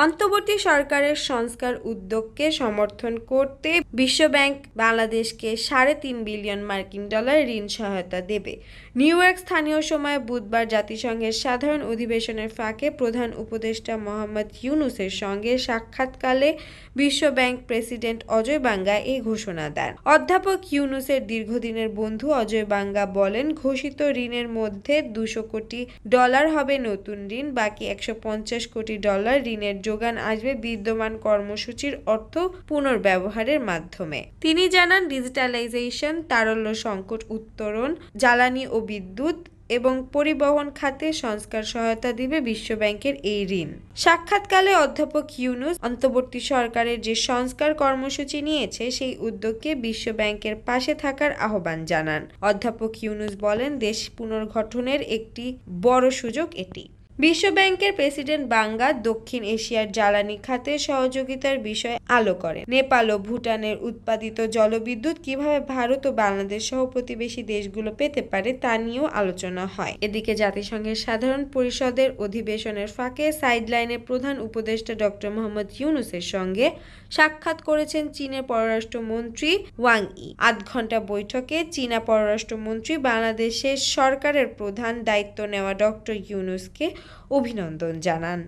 অন্তর্বর্তী সরকারের সংস্কার উদ্যোগকে সমর্থন করতে বিশ্বব্যাংক বাংলাদেশকে $3.5 বিলিয়ন মার্কিন ঋণ সহায়তা দেবে। নিউ ইয়র্ক স্থানীয় সময় বুধবার জাতিসংঘের সাধারণ অধিবেশনের ফাঁকে প্রধান উপদেষ্টা মোহাম্মদ ইউনূসের সঙ্গে সাক্ষাৎকালে বিশ্বব্যাংক প্রেসিডেন্ট অজয় বাঙ্গা এই ঘোষণা দেন। অধ্যাপক ইউনূসের দীর্ঘদিনের বন্ধু অজয় বাঙ্গা বলেন, ঘোষিত ঋণের মধ্যে $200 কোটি হবে নতুন ঋণ, বাকি $150 কোটি ঋণের যোগান আসবে বিদ্যমান কর্মসূচির অর্থ পুনর্ব্যবহারের মাধ্যমে। তিনি জানান, ডিজিটালাইজেশন, তারল্য সংকট উত্তরণ, জ্বালানি ও বিদ্যুৎ এবং পরিবহন খাতে সংস্কার সহায়তা দিবে বিশ্বব্যাংকের এই ঋণ। সাক্ষাৎকালে অধ্যাপক ইউনূস অন্তর্বর্তী সরকারের যে সংস্কার কর্মসূচি নিয়েছে সেই উদ্যোগকে বিশ্বব্যাংকের পাশে থাকার আহ্বান জানান। অধ্যাপক ইউনূস বলেন, দেশ পুনর্গঠনের একটি বড় সুযোগ এটি। বিশ্বব্যাংকের প্রেসিডেন্ট বাঙ্গা দক্ষিণ এশিয়ার জ্বালানি খাতে সহযোগিতার বিষয়ে আলো করেন। নেপাল ও ভুটানের উৎপাদিত জলবিদ্যুৎ কিভাবে ভারত ও বাংলাদেশ সহ প্রতিবেশী দেশগুলো পেতে পারে তা নিয়েও আলোচনা হয়। এদিকে জাতিসংঘের সাধারণ পরিষদের অধিবেশনের ফাঁকে সাইডলাইনে প্রধান উপদেষ্টা ডক্টর মোহাম্মদ ইউনূসের সঙ্গে সাক্ষাৎ করেছেন চীনের পররাষ্ট্রমন্ত্রী ওয়াং ই। ৮ ঘণ্টা বৈঠকে চীনা পররাষ্ট্রমন্ত্রী বাংলাদেশের সরকারের প্রধান দায়িত্ব নেওয়া ডক্টর ইউনূসকে অভিনন্দন জানান।